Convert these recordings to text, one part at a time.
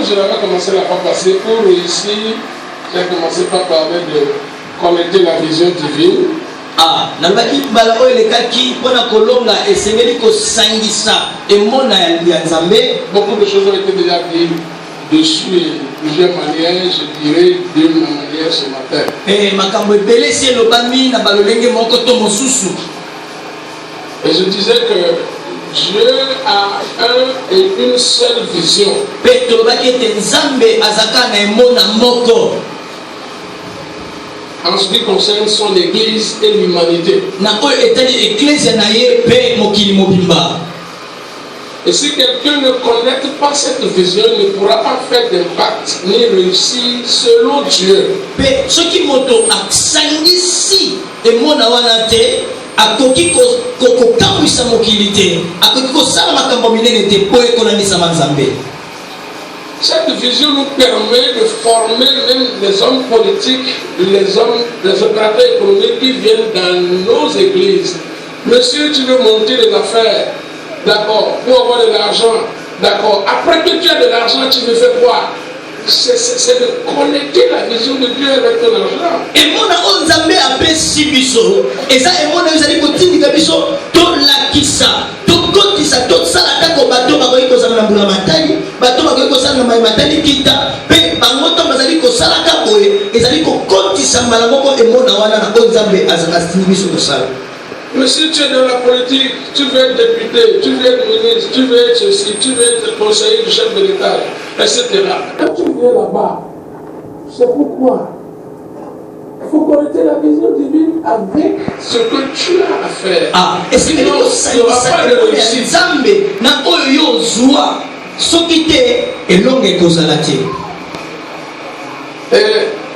je n'avais commencé la fois passée, pour réussir, j'ai commencé par parler de connecter la vision divine. Ah, nalobaki bala oyo elekaki mpona kolonga esengeli kosangisa emona ya nzambe. Beaucoup de choses ont été déjà dites dessus et de plusieurs manières, je dirais d'une manière ce matin. Makambo ebele si elobami na balolenge moko to mosusu. Et je disais que Dieu a une seule vision. Pe tolobaki ete nzambe azaka na emona moko. En ce qui concerne son église et l'humanité. Et si quelqu'un ne connecte pas cette vision, il ne pourra pas faire d'impact ni réussir selon Dieu. Cette vision nous permet de former même les hommes politiques, les opérateurs économiques qui viennent dans nos églises. Monsieur, tu veux monter des affaires, d'accord, pour avoir de l'argent, d'accord. Après que tu as de l'argent, tu veux faire quoi? C'est de connecter la vision de Dieu avec ton argent. Et mon Nzambe appelle Sibiso, et ça, et mon Nzambe continue de biso, tout la kissa. Ça tout ça la tako bato bakoki kozala na mbula matali bato bakoki kozala na mai matali kita pe bango to bazali kosala ka boye ezali kokotisa mbala moko emona wana na Nzambe azakastini biso kosala. Mais si tu es dans la politique, tu veux être député, tu veux être ministre, tu veux être ceci, tu veux être conseiller du chef de l'État, etc. Quand tu viens là-bas, c'est pourquoi il faut connecter la vision divine avec ce que tu as à faire. Ah, est-ce que tu n'auras pas de réussite? Nzambe na oyo zwa sokite elonge kozalati.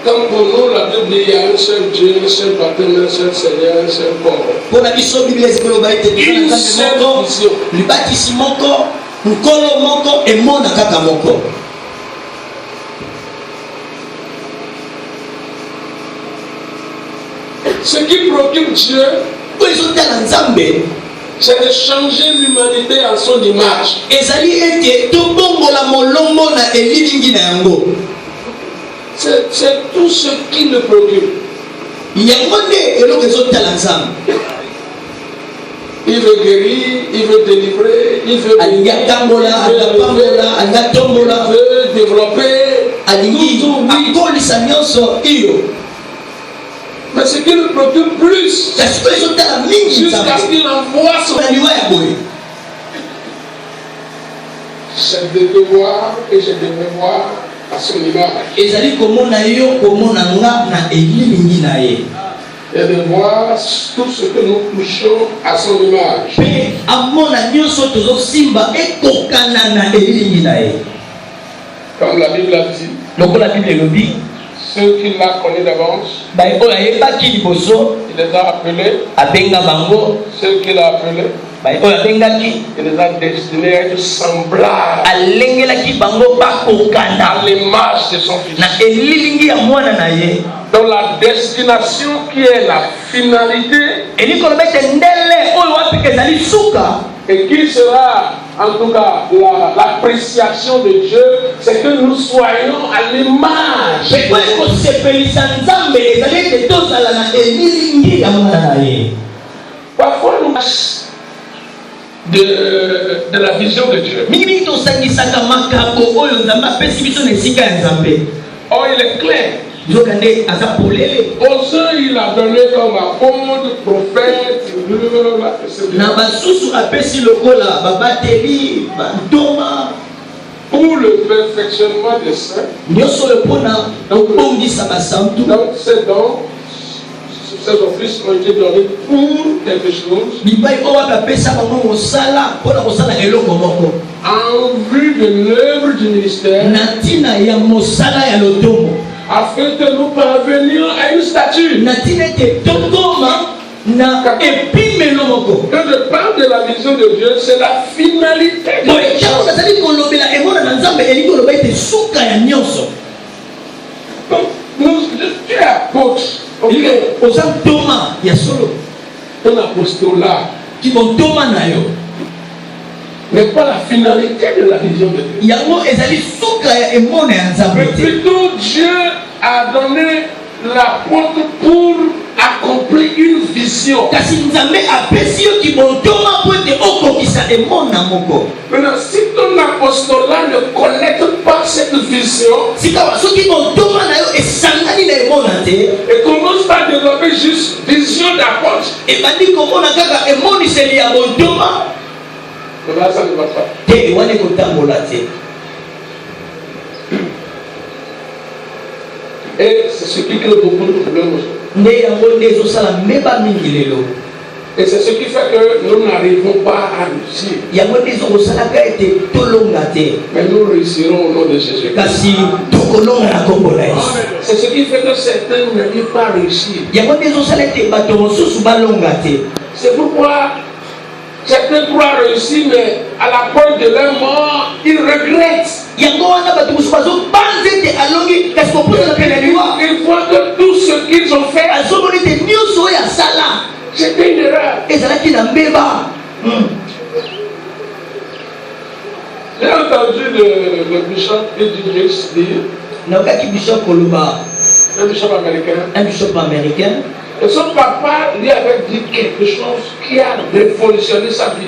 Comme pour nous, la Bible dit qu'il y a un seul Dieu, un seul baptême, un seul Seigneur, un seul corps. Pour la Bible, une seule vision. Le bâtiment moko, nkolo moko et mona kaka moko. Ce qui préoccupe Dieu, c'est de changer l'humanité en son image. C'est tout ce qui le préoccupe. Il veut guérir, il veut délivrer, il veut développer. Mais ce qui le préoccupe plus, jusqu'à ce qu'il envoie son c'est de devoir et je devais voir à son image. Et de voir tout ce que nous touchons à son image. Comme la Bible a dit. Ceux qui la connaissent d'avance, il les a appelés. Ceux qui l'ont appelé, il les a destinés à être semblables à l'image de son Fils. Donc la destination qui est la finalité, et qui sera en tout cas l'appréciation de Dieu, c'est que nous soyons à l'image parfois nous de la vision de Dieu. Oh, il est clair. Aux uns il a donné comme apôtre, prophète, pour le perfectionnement des saints. Donc c'est donc ces offices ont été donnés pour quelque chose. En vue de l'œuvre du ministère. Afin de nous parvenir à une statue. Quand je parle de la vision de Dieu, c'est la finalité de Dieu. Tu es apôtre. Ton apostolat. n'est pas la finalité de la vision de Dieu. Mais plutôt Dieu a donné l'apôtre pour accomplir une vision. Maintenant, si ton apostolat ne connecte pas cette vision, et commence par développer juste vision d'apôtre, là, ça ne va pas. Et c'est ce qui crée beaucoup de problèmes aujourd'hui. Et c'est ce qui fait que nous n'arrivons pas à réussir. Mais nous réussirons au nom de Jésus. C'est ce qui fait que certains n'arrivent pas à réussir. C'est pourquoi certains croient réussir, mais à la pointe de leur mort, ils regrettent. Ils voient que tout ce qu'ils ont fait, c'était une erreur. J'ai entendu le bishop Edidris dire, un bishop américain, et son papa lui avait dit quelque chose qui a révolutionné sa vie.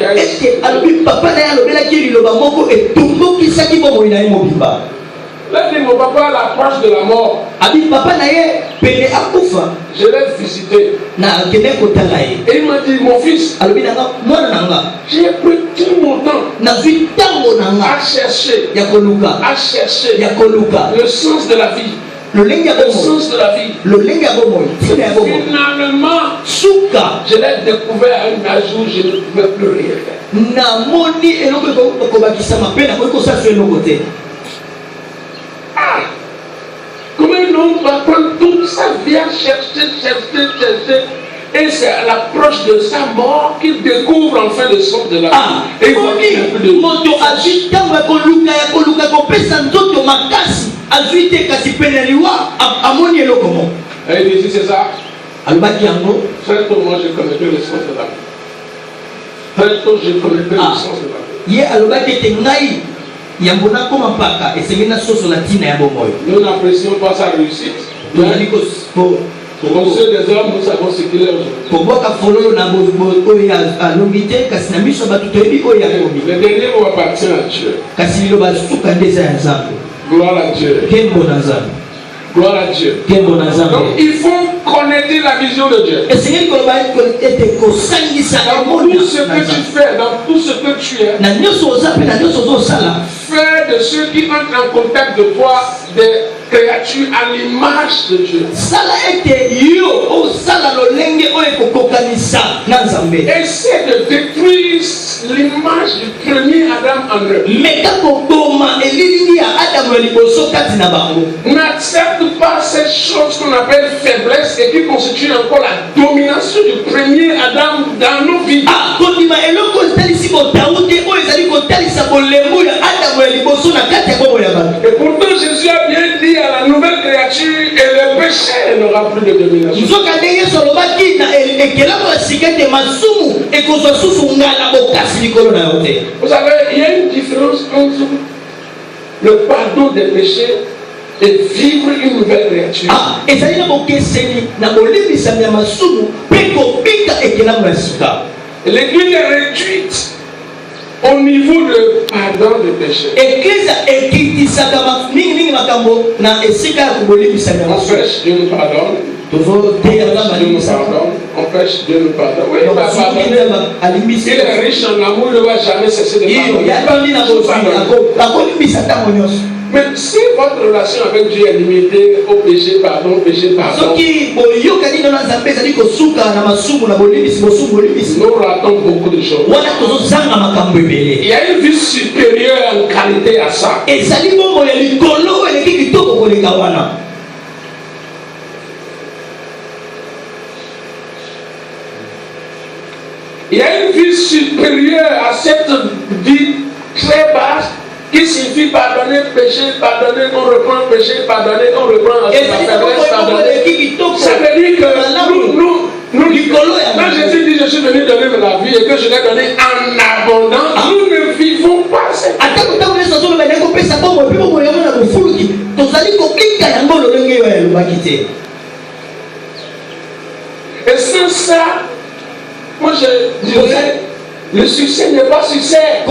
Là, dit mon papa à l'approche de la mort. Je l'ai visité. Et il m'a dit, mon fils, j'ai pris tout mon temps à chercher le sens de la vie. Le sens de la vie. Finalement, je l'ai découvert à un âge où je ne pouvais plus rien faire. Comment un homme va prendre toute sa vie à chercher. Et c'est à l'approche de sa mort qu'il découvre enfin le sens de la vie. Et il voit qu'il n'y a plus de vie. Et il dit c'est ça. Très tôt, moi je connaissais le sens de la vie. Très tôt, je connaissais le sens de la vie. Nous n'apprécions pas sa réussite. Pour ceux des hommes, nous savons ce qu'il est aujourd'hui. Le dernier mot appartient à Dieu. Gloire à Dieu. Gloire à Dieu. Donc il faut connaître la vision de Dieu. Dans tout ce que tu fais, dans tout ce que tu es, fais de ceux qui entrent en contact de toi des créatures à l'image de Dieu. Essaie de détruire l'image du premier Adam en eux. N'accepte pas ces choses qu'on appelle faiblesse et qui constituent encore la domination du premier Adam dans nos vies. Et pourtant Jésus a bien dit à la nouvelle créature, et le péché n'aura plus de domination. Vous savez, il y a une différence entre le pardon des péchés et vivre une nouvelle créature. L'église est réduite au niveau de pardon des péchés. On pêche, Dieu nous pardonne. On pêche, Dieu nous pardonne. Oui, il est riche en amour, il ne va jamais cesser de pardonner. Mais si votre relation avec Dieu est limitée au péché, pardon, nous ratons beaucoup de choses. Il y a une vie supérieure en qualité à ça. Il y a une vie supérieure à cette vie très basse qui signifie pardonner, péché, pardonner, on reprend péché, pardonner, on reprend la faiblesse, pardonner. Ça veut dire que quand Jésus dit je suis venu donner la vie et que je l'ai donné en abondance, nous ne vivons quitter. Et sur ça, moi je dirais, le succès n'est pas succès.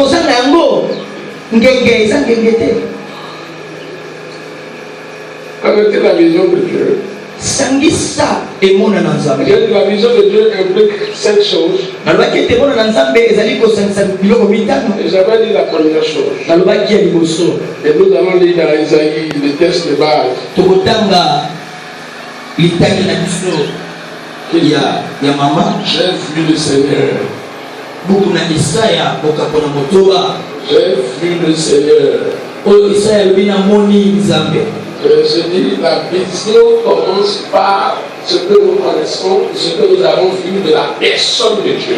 Avec la vision de Dieu. J'ai dit la vision de Dieu implique 5 choses. Et j'avais dit la première chose. Et nous allons lire dans Isaïe les textes de base. J'ai vu le Seigneur. J'ai vu le Seigneur. Je dis, la vision commence par ce que nous connaissons, ce que nous avons vu de la personne de Dieu.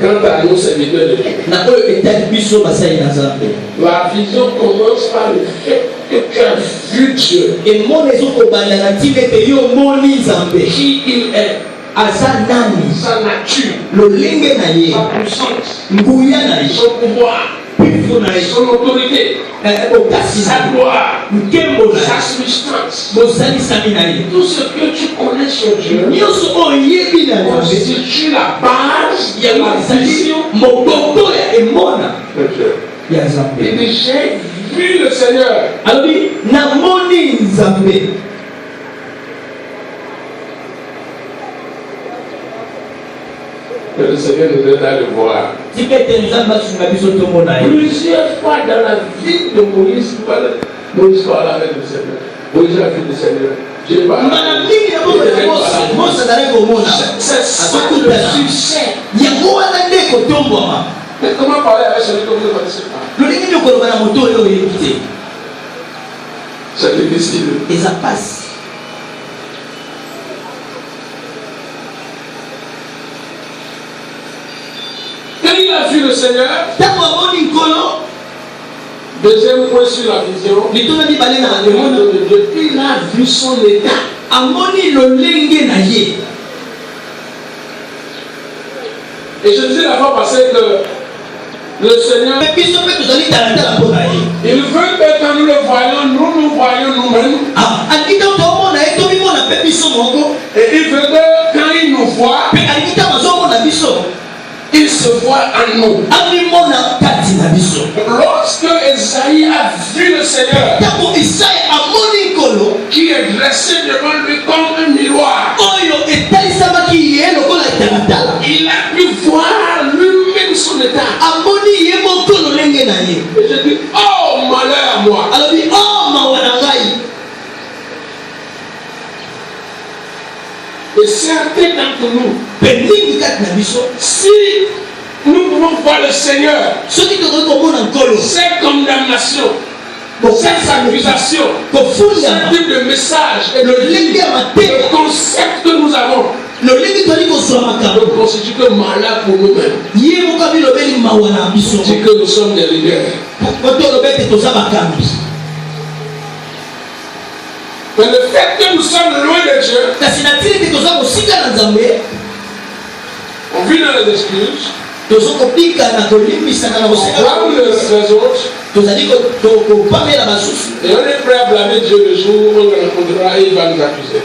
Quant à nous, serviteurs de Dieu, la vision commence par le fait que tu as vu Dieu. Qui il est. Sa nature, sa puissance, son pouvoir, son autorité, sa gloire, sa substance. Tout ce que tu connais sur Dieu constitue la base de la vision de Dieu. Il dit, j'ai vu le Seigneur. Que le Seigneur nous aide à le voir. Plusieurs fois dans la vie de Moïse, Moïse parlait avec le Seigneur. Moïse a vu le Seigneur. Dieu parle. C'est ça le succès. Mais comment parler avec celui que vous ne connaissez pas? C'est difficile. Et ça passe. Il a vu le Seigneur. Deuxième point sur la vision. Il a vu son état. Et je disais la fois passée que le Seigneur, il veut que quand nous le voyons, nous voyons nous-mêmes. Et il veut que quand il nous voit, il se voit en nous. Lorsque Esaïe a vu le Seigneur, qui est dressé devant lui comme un miroir, il a pu voir lui-même son état. Et je dis, oh malheur à moi. Et certains d'entre nous, si nous pouvons voir le Seigneur, cette condamnation, cette accusation, ce type de message et le concept que nous avons, ne constitue que malheur pour nous-mêmes. C'est que nous sommes des leaders. Mais le fait que nous sommes loin de Dieu, on vit dans les excuses, on blâme les autres, et on est prêt à blâmer Dieu le jour où on le rencontrera et il va nous accuser.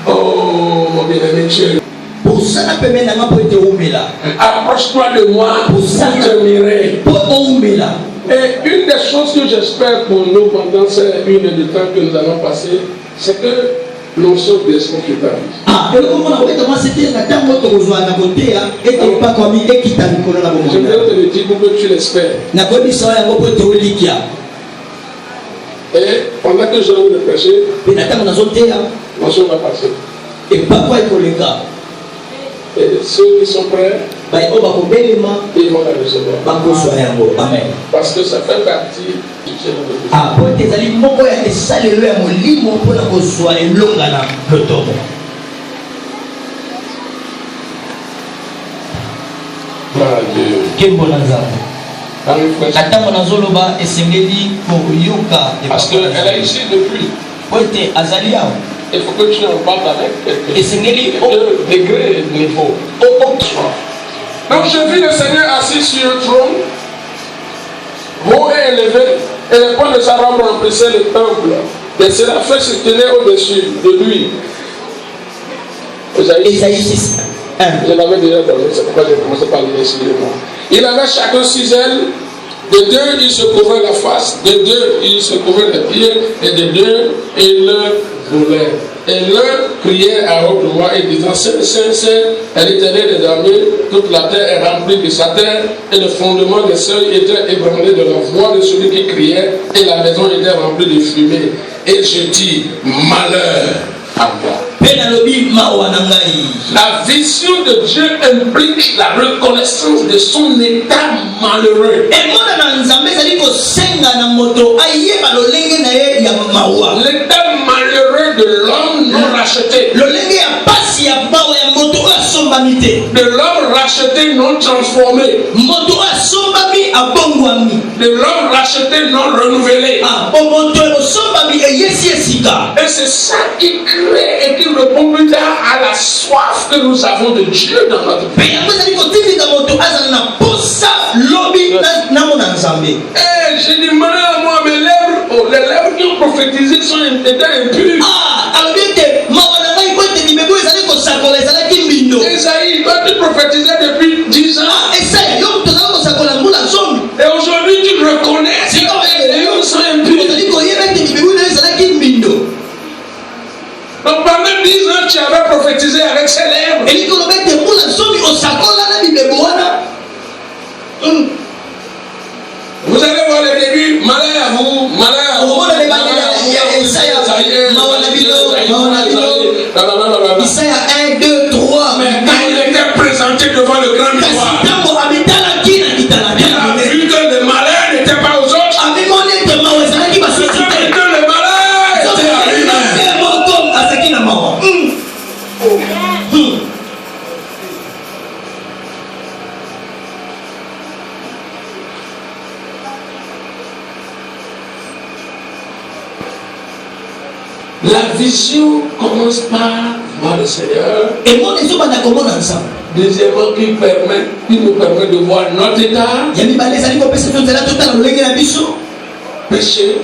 Oh mon bien-aimé Dieu, approche-toi de moi pour t'admirer. Et une des choses que j'espère pour nous pendant ces une heure de temps que nous allons passer, c'est que l'on sorte de ce qui t'arrive. Je voudrais te le dire pour que tu l'espères. Et pendant que je vais le prêcher, la chose va passer. Et ceux qui sont prêts, ils vont la recevoir. Amen. Parce que ça fait partie du ciel. Parce qu'elle est ici depuis. Il faut que tu en parles avec quelqu'un. Et c'est degré, niveau. Donc je vis le Seigneur assis sur un trône, haut et élevé, et les points de sa robe remplissaient le temple. Des séraphins se tenaient au-dessus de lui. Ésaïe 6. Je l'avais déjà donné, c'est pourquoi j'ai commencé par lire, excusez-moi. Il avait chacun 6 ailes. De 2, il se couvrait la face. De 2, il se couvrait les pieds. Et de 2, il volait. Et l'un criait à haute voix et disant: Saint, Saint, Saint, est l'Éternel des armées, toute la terre est remplie de sa terre. Et le fondement des seuils était ébranlé de la voix de celui qui criait, et la maison était remplie de fumée. Et je dis: malheur à moi. La vision de Dieu implique la reconnaissance de son état malheureux. L'état malheureux de l'homme non racheté. De l'homme racheté non transformé. De l'homme racheté non renouvelé. Et c'est ça qui crée et qui répond plus tard à la soif que nous avons de Dieu dans notre pays. J'ai dit malheur à moi, mes lèvres, les lèvres qui ont prophétisé étaient impures. Esaïe, toi tu prophétisais depuis 10 ans. Et aujourd'hui tu reconnais que les lèvres sont impures. Donc pendant 10 ans tu avais prophétisé avec ses lèvres. Vous allez voir le début, malheur à vous, malheur à vous. Isaïe 1, 2, 3. Mais quand il était présenté devant le grand miroir, il a vu que le malheur n'était pas aux autres. Que le malheur était à lui-même. La vision commence par voir le Seigneur. Et moi, deuxièmement, qui nous permet de voir notre état. Péché.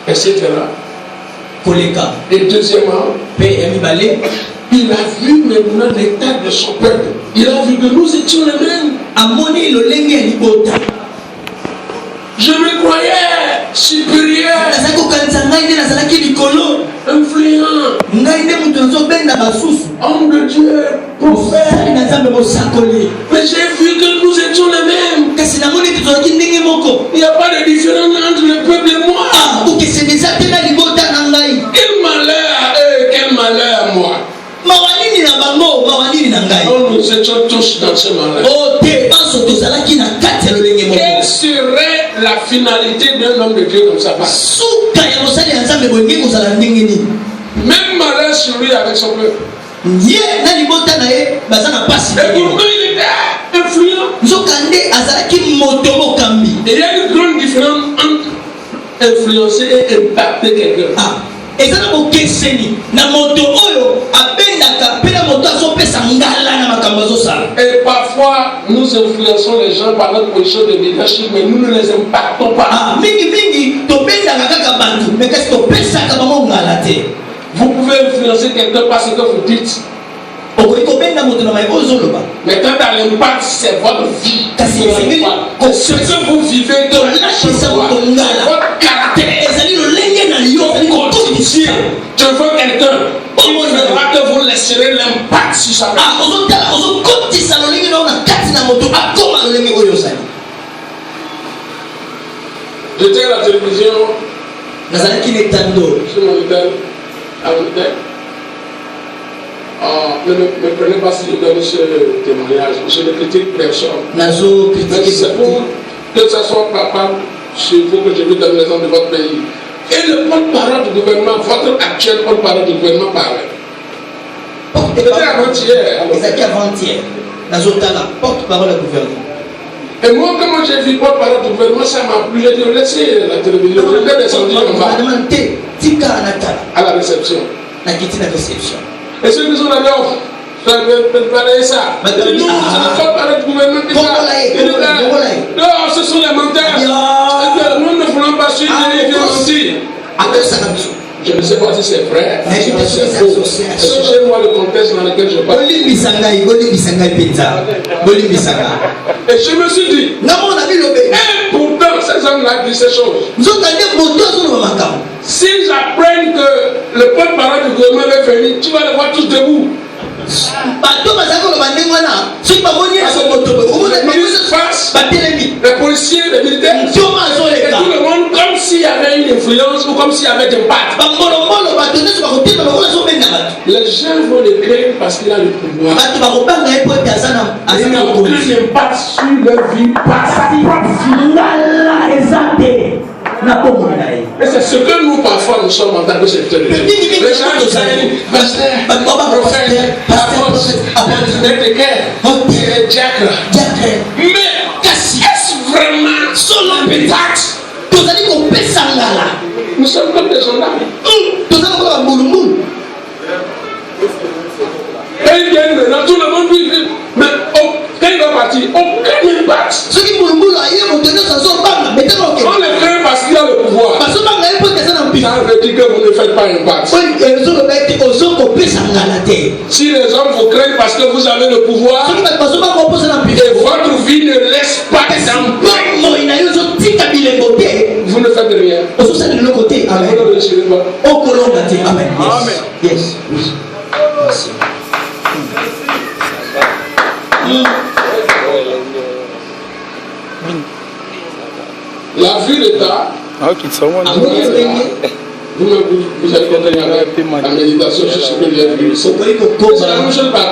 Etc. Et deuxièmement, il a vu maintenant l'état de son peuple. Il a vu que nous étions les mêmes. Je me croyais supérieur, influent, homme de Dieu, prophète. Mais j'ai vu que nous étions les mêmes. Il n'y a pas de différence entre le peuple et moi. Quel malheur à eux, quel malheur à moi. Oh, nous étions tous dans ce malheur. Quelle serait la finalité d'un homme de Dieu comme ça? Même malheur sur lui avec son peuple. Et pourquoi il était influent? Et il y a une grande différence entre influencer et impacter quelqu'un. Et parfois nous influençons les gens par notre position de leadership, mais nous ne les impactons pas. Vous pouvez influencer quelqu'un par ce que vous dites. Mais quand à l'impact, c'est votre vie. Ce que vous vivez dans votre caractère. Je veux quelqu'un qui verra que vous laisserez l'impact sur sa vie. J'étais à la télévision. Sur mon hôtel. Ne me prenez pas si je donne ce témoignage. Je ne critique personne. Mais c'est pour que ce soit papa chez vous que je vis dans la maison de votre pays. Et le porte-parole du gouvernement, votre actuel porte-parole du gouvernement parlait. C'était avant-hier. Porte-parole du gouvernement. Et moi, quand j'ai vu porte-parole du gouvernement, ça m'a plu. J'ai dit, laissez la télévision. Je l'ai descendu en bas. À la réception. Et ceux qui sont là-dedans, préparer ça. Non, ça ne fait pas le gouvernement qui non, ce sont les menteurs. Nous ne voulons pas suivre les idées. Je ne sais pas si c'est vrai, si c'est faux. Cherchez-moi le contexte dans lequel je parle. Et je me suis dit, et pourtant ces hommes-là disent ces choses. S'ils apprennent que le porte-parole du gouvernement va venir, tu vas les voir tous debout. Les policiers, les militaires, et tout le monde comme s'il y avait une influence ou comme s'il y avait des pattes. Les gens vont le craindre parce qu'il a le pouvoir. Il n'a aucun impact sur leur vie par sa propre. Et c'est ce que nous parfois nous sommes en tant que secteur de Dieu. Les gens nous disent, pasteur, prophète, diacre. Mais est-ce vraiment son impact? Nous sommes comme des gendarmes. Et ils viennent maintenant, tout le monde dit, mais quand il va partir, aucun impact. On les craint parce qu'il a le pouvoir. Ça veut dire que vous ne faites pas impact. Si les hommes vous craignent parce que vous avez le pouvoir, et votre vie ne laisse pas d'impact, vous ne faites rien. Vous ne le suivez pas. Amen. Yes. Merci. La vue d'État, vous allez continuer avec la méditation sur ce que j'ai vu. C'est la même chose par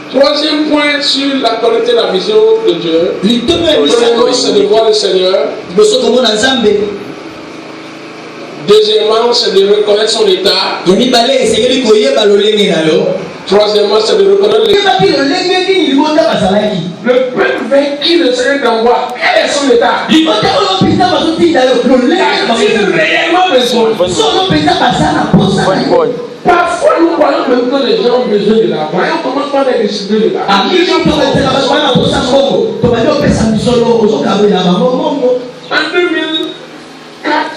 troisième point sur la connaître la vision de Dieu. Premièrement, c'est de voir le Seigneur. Deuxièmement, c'est de reconnaître son état. Troisièmement, c'est de reconnaître l'état. Le peuple vers qui le Seigneur t'envoie, quel est son état? A-t-il réellement besoin? Parfois, nous croyons même que les gens ont besoin de l'argent. Et on commence par les décider de l'argent. En 2004,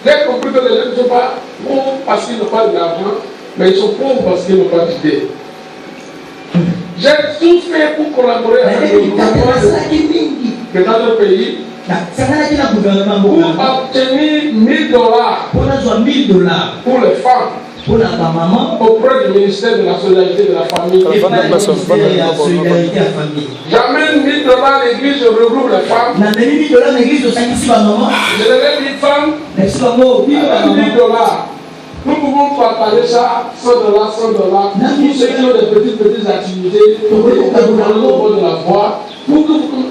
j'ai compris que les gens ne sont pas pauvres parce qu'ils n'ont pas d'argent, mais ils sont pauvres parce qu'ils n'ont pas d'idées. J'ai tout fait pour collaborer avec le gouvernement de notre pays pour obtenir $1000 pour les femmes auprès du ministère de la solidarité de la famille. J'amène $1000 à l'église, je regroupe les femmes. Je leur ai dit, femmes, $1000. Nous pouvons partager ça, $100, $100. Tous ceux qui ont des petites activités, pour que vous parlez au bord de la voie.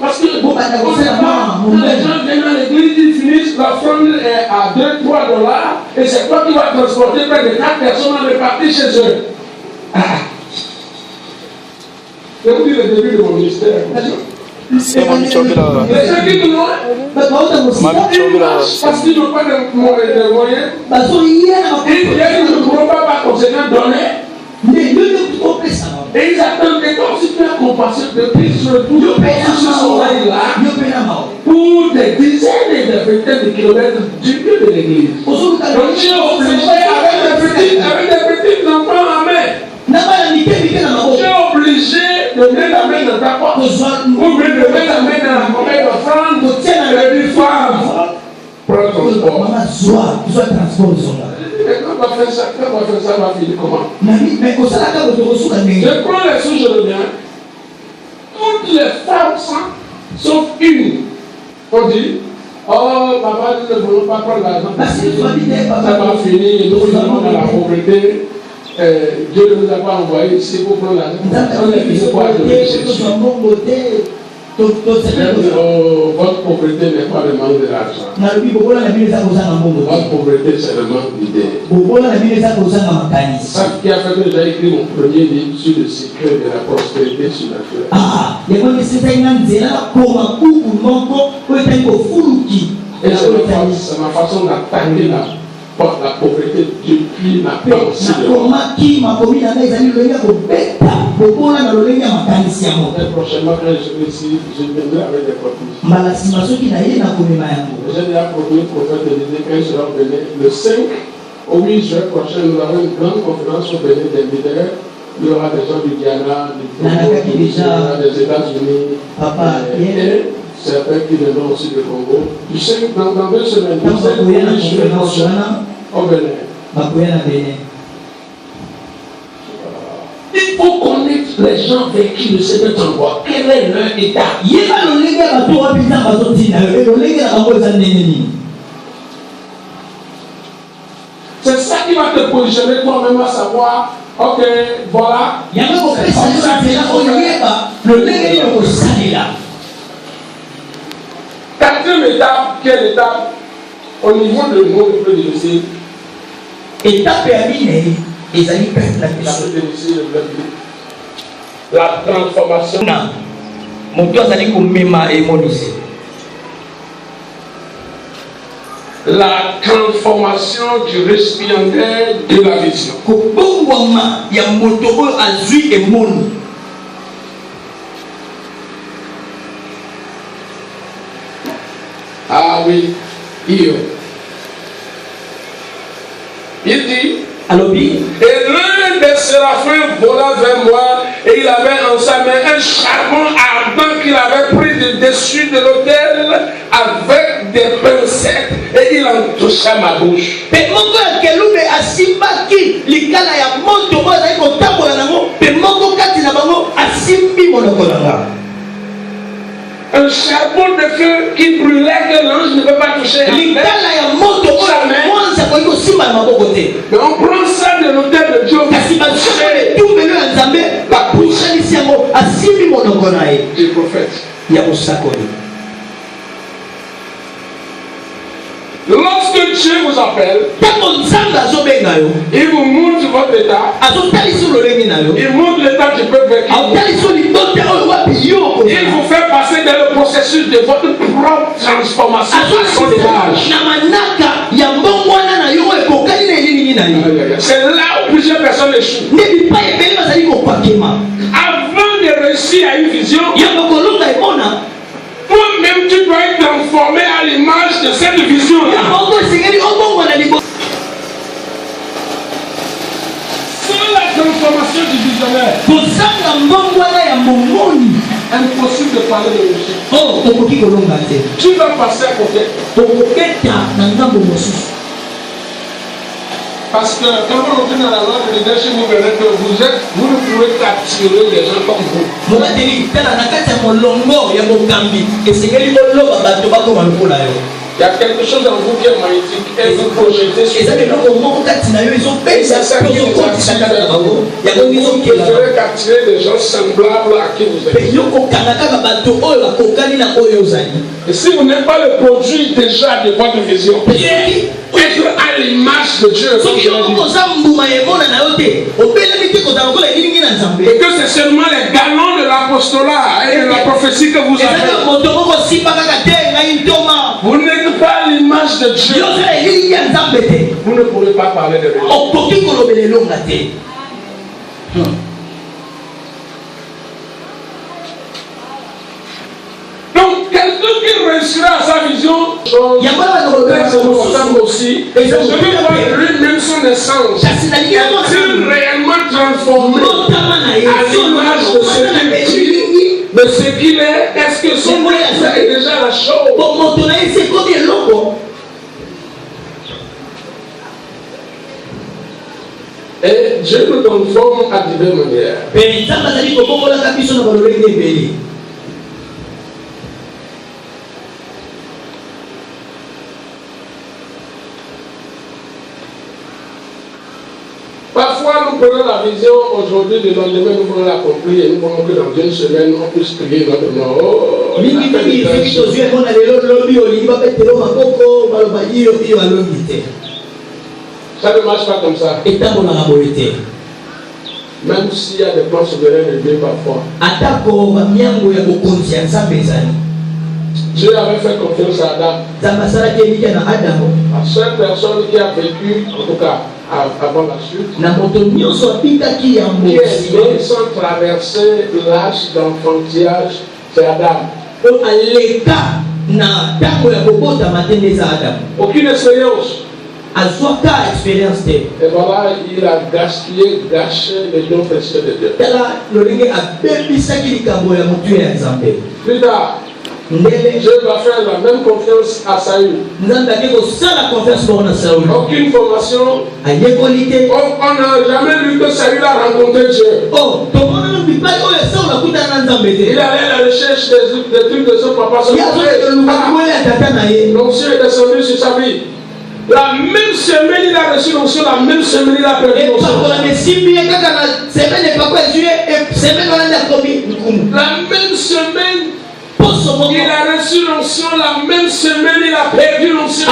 Parce que quand les gens viennent à l'église, ils finissent, l'offrande est à $2, $3, et c'est toi qui vas transporter près de 4 personnes à répartir chez eux. Je vous dis le début de mon ministère. C'est Mami Chobila. Les gens qui nous parce qu'ils n'ont pas de moyens, ils viennent, ils ne pourront pas par conséquent donner. Et ils attendent que comme si tu as compassion de Christ se retrouve sur son là pour des dizaines et des vingtaines de kilomètres du lieu de l'église. Donc tu es obligé avec des petits enfants en main. Tu es obligé de mettre la main dans ta poche ou bien de mettre la main dans la monnaie d'offrande pour tirer les deux femmes. Prends ton sport. Quand on va faire ça, on va finir comment? Je prends les sous, je reviens. Toutes les femmes sauf une. On dit, oh, papa, nous ne voulons pas prendre l'argent. Ça va finir, nous sommes dans la pauvreté. Dieu ne nous a pas envoyé ici pour prendre l'argent. On est fils pour aller chercher. Votre pauvreté n'est pas le manque de l'argent. Votre pauvreté, c'est le manque d'idées. Ça qui a fait que j'ai écrit mon premier livre sur le secret de la prospérité surnaturelle. Et c'est ma façon d'attaquer par la pauvreté depuis la pensée. Et prochainement, quand je serai ici, je viendrai avec des prophètes. J'ai déjà promis au prophète de l'idée quand il sera venu le 5 au 8 juin prochain, nous avons une grande conférence au Bénin des leaders. Il y aura des gens du Ghana, du Congo, des États-Unis, et certains qui viendront aussi du Congo. Du 5 dans 2 semaines, du 5 au 8 juin prochain au Bénin. Il faut connaître les gens avec qui le Seigneur t'envoie. Quel est leur état? C'est ça qui va te positionner toi-même à savoir, ok, voilà. Quatrième étape, quelle étape? Au niveau de nous, le plus difficile. Étape la transformation. La transformation du récipiendaire de la vision. Ah oui, il dit, et l'un des séraphins vola vers moi et il avait en sa main un charbon ardent qu'il avait pris du dessus de l'autel avec des pincettes et il en toucha ma bouche. Un charbon de feu qui brûlait que l'ange ne peut pas toucher. Mais on prend ça de l'autel de Dieu. La bouche du prophète. Lorsque Dieu vous appelle, il vous montre votre état, il montre l'état du peuple avec il vous fait passer dans le processus de votre propre transformation à son image. C'est là où plusieurs personnes échouent. Avant de réussir à une vision, toi-même tu dois être transformé à l'image de cette vision. Sans la transformation du visionnaire, impossible de parler de réussite. Tu vas passer à côté. Parce que quand on retourne dans la loi de leadership, vous verrez que vous ne pouvez qu'attirer des gens comme vous. Il y a quelque chose en vous qui est magnétique et vous projetez sur ça. Et c'est ça qui vous attire. Vous préférez qu'attirer des gens semblables à qui vous êtes. Et si vous n'êtes pas le produit déjà de votre vision, être à l'image de Dieu. Et que c'est seulement les galons de l'apostolat et de la prophétie que vous avez. Vous n'êtes pas à l'image de Dieu. Vous ne pourrez pas parler de religion. Donc, quelqu'un qui réussira à sa vision, aussi, et je vais voir lui-même son essence. Est-il réellement transformé à l'image de ce qu'il est? Est-ce que son être est déjà la chose? Et Dieu nous transforme à diverses manières. Parfois, nous prenons la vision aujourd'hui, le lendemain, nous pouvons l'accomplir et nous voulons que dans une semaine, on puisse prier notre nom. Ça ne marche pas comme ça. Même s'il y a des plans souverains de Dieu parfois. Dieu avait fait confiance à Adam. La seule personne qui a vécu, en tout cas avant la chute, qui est né sans traverser l'âge d'enfantillage, c'est Adam. Aucune expérience. Et voilà, il a gâché les dons précieux de Dieu. Plus tard, Dieu va faire la même confiance à Saül. Aucune formation. On n'a jamais lu que Saül a rencontré Dieu. Il allait à la recherche des trucs de son papa. L'onction est descendu sur sa vie. La même semaine, il a reçu l'onction, la même semaine, il a perdu l'onction. La même semaine, il a reçu l'onction, la même semaine, il a perdu l'onction.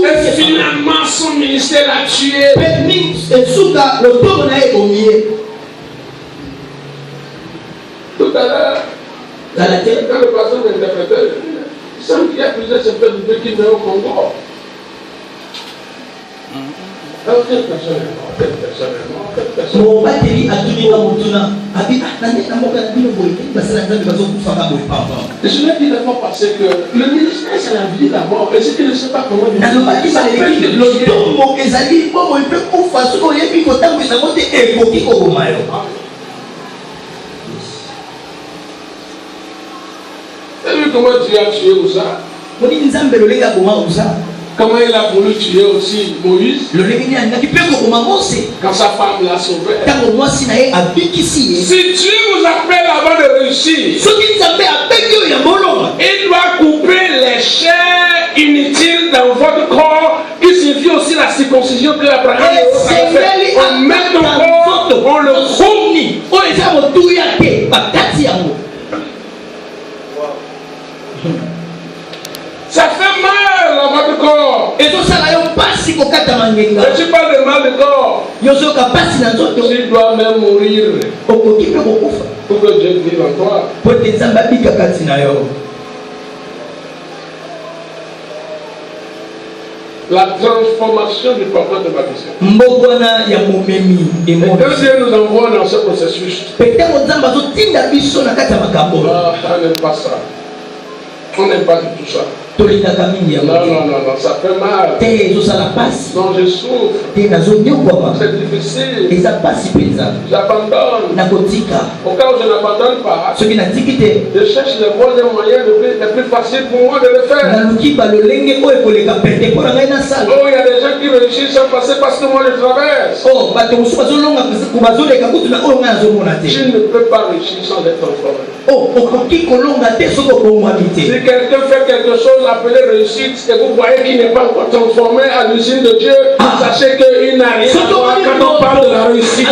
Et finalement, son ministère l'a tué. Tout à l'heure, quand le pasteur m'interprétait, il semble qu'il y a plusieurs chefs de Dieu qui meurent au Congo. Alors, quelle personne est morte? Quelle personne est morte? Quelle personne est morte? Je l'ai dit la fois passée que le ministère c'est la vie d'abord. Et ce qui ne sait pas comment il comment Dieu a tué Ouza? Comment il a voulu tuer aussi Moïse? Quand sa femme l'a sauvé. Si Dieu vous appelle avant de réussir, il doit couper les chairs inutiles dans votre corps, qui signifie aussi la circoncision que Abraham a fait. En même temps, on le coupe. Ça fait mal à votre corps. Et tu parles de mal de corps. Tu dois même mourir pour que Dieu vive en toi. La transformation du papa de baptême. Et quand Dieu nous envoie dans ce processus, on n'aime pas ça. On n'aime pas du tout ça. Non, ça fait mal. Non, je souffre. C'est difficile. J'abandonne. Au cas où je n'abandonne pas, je cherche les moyens les plus faciles pour moi de le faire. Oh, il y a des gens qui réussissent sans passer parce que moi je traverse. Je ne peux pas réussir sans être transformé. Si quelqu'un fait quelque chose appelé réussite et vous voyez qu'il n'est pas encore transformé à l'usine de Dieu, sachez qu'il n'a rien à voir quand on parle de la réussite.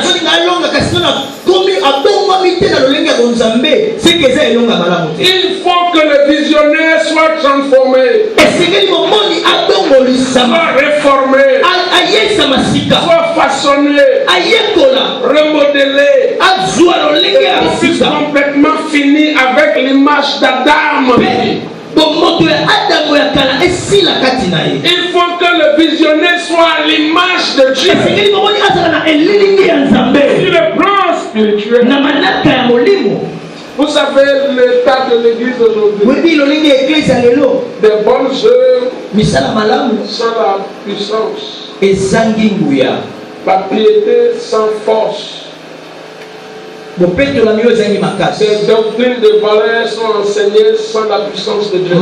Il faut que le visionnaire soit transformé, soit réformé, soit façonné, remodelé, et puisse complètement finir avec l'image d'Adam. Il faut que le visionnaire soit à l'image de Dieu. Sur le plan spirituel, vous savez l'état de l'église aujourd'hui. Des bonnes œuvres sans la puissance. La piété sans force. Ces doctrines de valeur sont enseignées sans la puissance de Dieu.